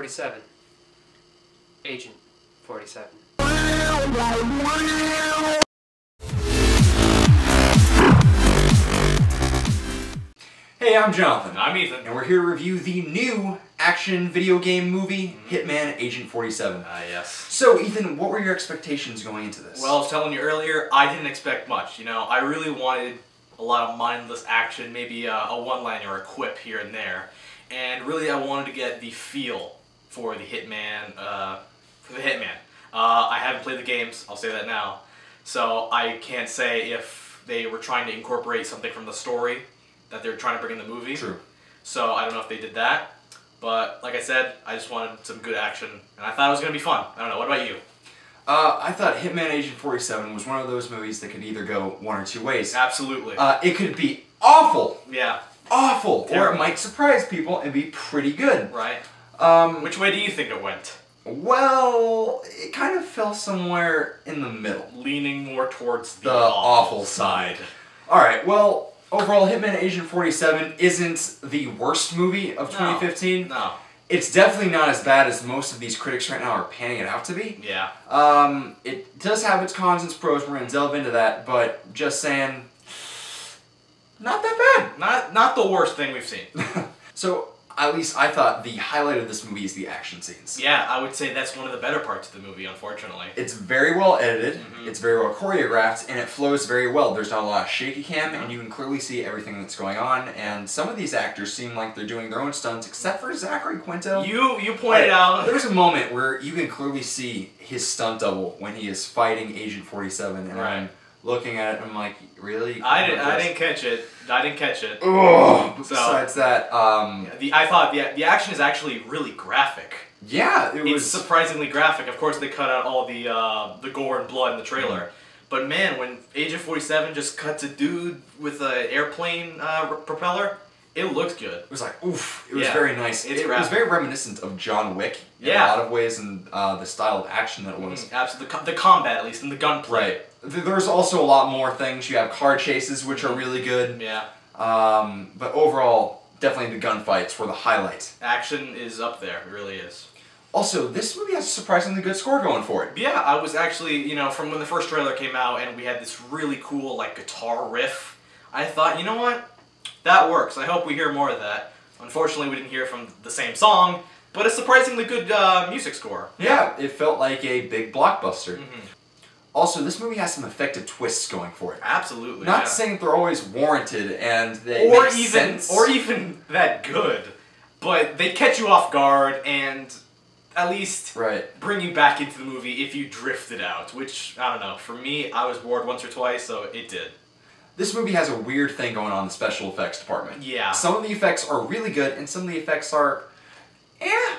47. Agent 47. Hey, I'm Jonathan. I'm Ethan. And we're here to review the new action video game movie, Hitman Agent 47. Yes. So, Ethan, what were your expectations going into this? Well, I was telling you earlier, I didn't expect much. You know, I really wanted a lot of mindless action, maybe a one-liner or a quip here and there. And really, I wanted to get the feel for the Hitman, I haven't played the games, I'll say that now. So, I can't say if they were trying to incorporate something from the story that they're trying to bring in the movie. True. So I don't know if they did that, but like I said, I just wanted some good action, and I thought it was going to be fun. I don't know, what about you? I thought Hitman Agent 47 was one of those movies that could either go one or two ways. Absolutely. It could be awful. Yeah. Awful. Terrible. Or it might surprise people and be pretty good. Right. Which way do you think it went? Well, it kind of fell somewhere in the middle. Leaning more towards the awful side. Alright, well, overall, Hitman Agent 47 isn't the worst movie of 2015. No. It's definitely not as bad as most of these critics right now are panning it out to be. Yeah. It does have its cons and its pros. We're going to delve into that, but just saying, not that bad. Not the worst thing we've seen. So, at least I thought the highlight of this movie is the action scenes. Yeah, I would say that's one of the better parts of the movie, unfortunately. It's very well edited, it's very well choreographed, and it flows very well. There's not a lot of shaky cam, and you can clearly see everything that's going on, and some of these actors seem like they're doing their own stunts, except for Zachary Quinto. You pointed out... There's a moment where you can clearly see his stunt double when he is fighting Agent 47, and I'm looking at it and I'm like, really? I didn't catch it. I didn't catch it. Oh, besides that, I thought the action is actually really graphic. Yeah, it's surprisingly graphic. Of course, they cut out all the gore and blood in the trailer. But man, when Agent 47 just cuts a dude with an airplane propeller, it looks good. It was like, oof. It was very nice. It was very reminiscent of John Wick in a lot of ways, and the style of action that it was. Absolutely. The combat, at least, and the gunplay. Right. There's also a lot more things. You have car chases, which are really good. Yeah. But overall, definitely the gunfights were the highlight. Action is up there. It really is. Also, this movie has a surprisingly good score going for it. Yeah, I was actually, you know, from when the first trailer came out and we had this really cool, like, guitar riff, I thought, you know what? That works. I hope we hear more of that. Unfortunately, we didn't hear from the same song, but a surprisingly good music score. Yeah, it felt like a big blockbuster. Also, this movie has some effective twists going for it. Absolutely. Not saying that they're always warranted and they make sense. Or even that good, but they catch you off guard and at least bring you back into the movie if you drifted out, which, I don't know, for me, I was bored once or twice, so it did. This movie has a weird thing going on in the special effects department. Yeah. Some of the effects are really good, and some of the effects are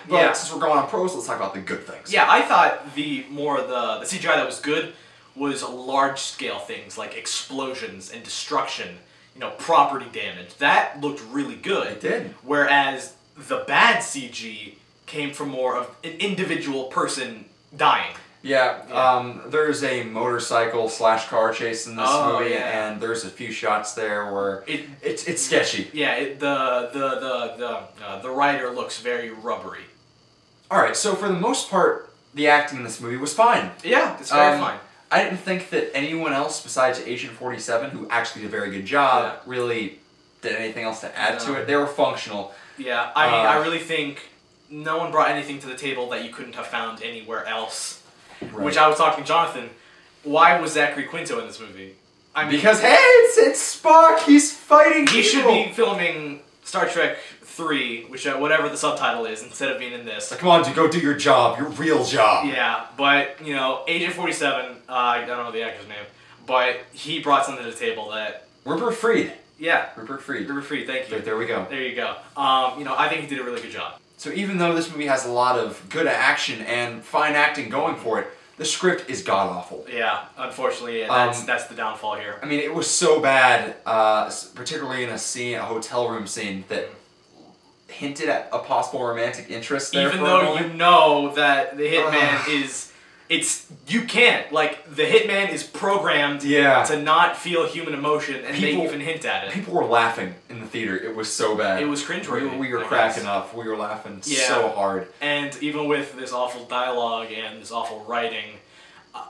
but since we're going on pros, let's talk about the good things. Yeah, I thought the CGI that was good was large-scale things like explosions and destruction, you know, property damage. That looked really good. It did. Whereas the bad CG came from more of an individual person dying. Yeah, there's a motorcycle/car chase in this movie, and there's a few shots there where it's sketchy. Yeah, the writer looks very rubbery. All right, so for the most part, the acting in this movie was fine. Yeah, it's very fine. I didn't think that anyone else besides Agent 47, who actually did a very good job, really did anything else to add to it. They were functional. Yeah, I mean, I really think no one brought anything to the table that you couldn't have found anywhere else. Which I was talking to Jonathan, why was Zachary Quinto in this movie? I mean, because, hey, it's Spock, he's fighting people. He should be filming Star Trek 3, which whatever the subtitle is, instead of being in this. Come on, go do your job, your real job. Yeah, but, you know, Agent 47, I don't know the actor's name, but he brought something to the table that... Rupert Fried. Yeah. Rupert Fried. Rupert Fried, thank you. There we go. There you go. You know, I think he did a really good job. So even though this movie has a lot of good action and fine acting going for it, the script is god-awful. Yeah, unfortunately, that's the downfall here. I mean, it was so bad, particularly in a hotel room scene, that hinted at a possible romantic interest there. Even though you know that the hitman is you can't. Like, the Hitman is programmed to not feel human emotion, and they even hint at it. People were laughing in the theater. It was so bad. It was cringeworthy. We were cracking up. We were laughing so hard. And even with this awful dialogue and this awful writing,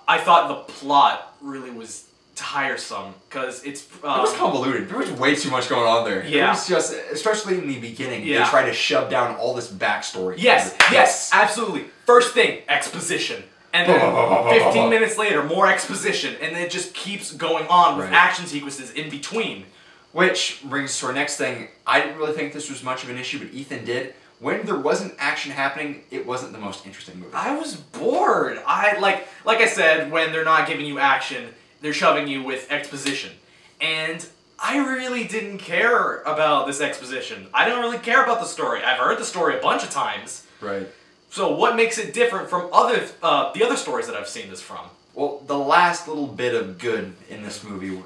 I thought the plot really was tiresome, because it was convoluted. There was way too much going on there. It was just, especially in the beginning, they tried to shove down all this backstory. Yes, absolutely. First thing, exposition. And then 15 minutes later, more exposition, and then it just keeps going on with action sequences in between. Which brings us to our next thing. I didn't really think this was much of an issue, but Ethan did. When there wasn't action happening, it wasn't the most interesting movie. I was bored. Like I said, when they're not giving you action, they're shoving you with exposition. And I really didn't care about this exposition. I don't really care about the story. I've heard the story a bunch of times. Right. So what makes it different from the other stories that I've seen this from? Well, the last little bit of good in this movie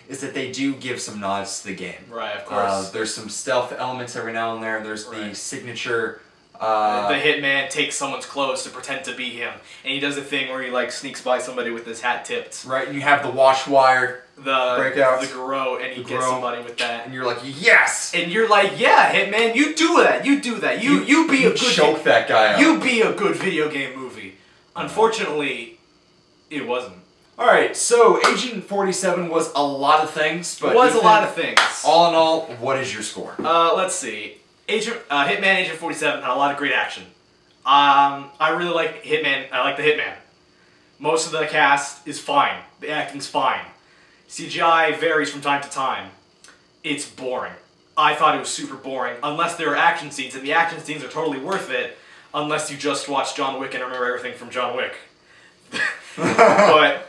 is that they do give some nods to the game. Right, of course. There's some stealth elements every now and there. There's the signature... the Hitman takes someone's clothes to pretend to be him, and he does a thing where he like sneaks by somebody with his hat tipped. Right, and you have the wash wire breakouts. The garrote, and he gets somebody with that. And you're like, yes! And you're like, yeah, Hitman, you do that, you do that. You be a good... choke that guy out. You be a good video game movie. Unfortunately, it wasn't. Alright, so Agent 47 was a lot of things, but... It was a lot of things. All in all, what is your score? Let's see. Hitman Agent 47 had a lot of great action. I really like Hitman. I like the Hitman. Most of the cast is fine. The acting's fine. CGI varies from time to time. It's boring. I thought it was super boring, unless there are action scenes, and the action scenes are totally worth it, unless you just watch John Wick and remember everything from John Wick. But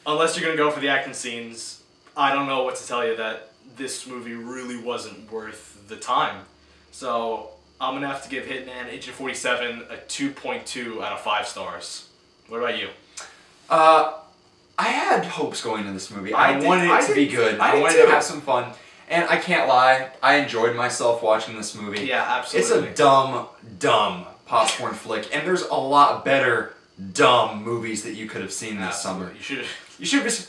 unless you're going to go for the action scenes, I don't know what to tell you that this movie really wasn't worth the time. So, I'm going to have to give Hitman Agent 47 a 2.2 out of 5 stars. What about you? I had hopes going into this movie. I wanted it to be good. I wanted to have some fun. And I can't lie, I enjoyed myself watching this movie. Yeah, absolutely. It's a dumb popcorn flick, and there's a lot better dumb movies that you could have seen this summer. You should have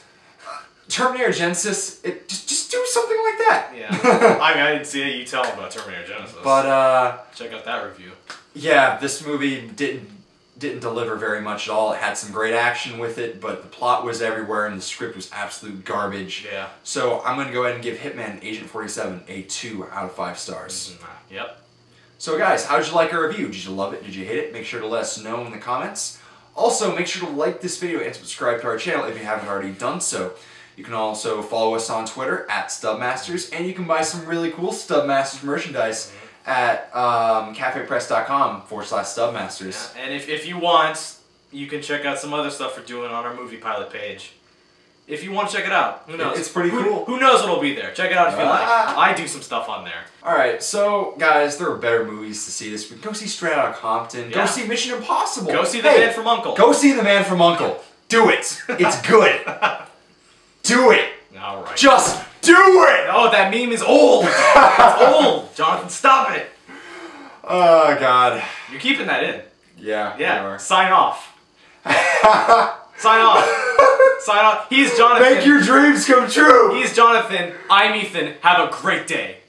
Terminator Genesis, just do something like that. Yeah. I mean, I didn't see it. You tell about Terminator Genesis. But, check out that review. Yeah, this movie didn't deliver very much at all. It had some great action with it, but the plot was everywhere and the script was absolute garbage. Yeah. So I'm going to go ahead and give Hitman Agent 47 a 2 out of 5 stars. Mm-hmm. Yep. So guys, how did you like our review? Did you love it? Did you hate it? Make sure to let us know in the comments. Also, make sure to like this video and subscribe to our channel if you haven't already done so. You can also follow us on Twitter at StubMasters, and you can buy some really cool StubMasters merchandise at cafepress.com/StubMasters. Yeah. And if you want, you can check out some other stuff we're doing on our movie pilot page. If you want to check it out, who knows? It's pretty cool. Who knows what'll be there? Check it out if you like. I do some stuff on there. Alright, so guys, there are better movies to see this week. Go see Straight Outta Compton. Yeah. Go see Mission Impossible. Go see The Man from U.N.C.L.E. Go see The Man from U.N.C.L.E. Do it. It's good. Do it. Alright. Just do it! Oh, that meme is old. It's old. Jonathan, stop it. Oh, God. You're keeping that in. Yeah, Yeah. Sign off. Sign off. Sign off. He's Jonathan. Make your dreams come true. He's Jonathan. I'm Ethan. Have a great day.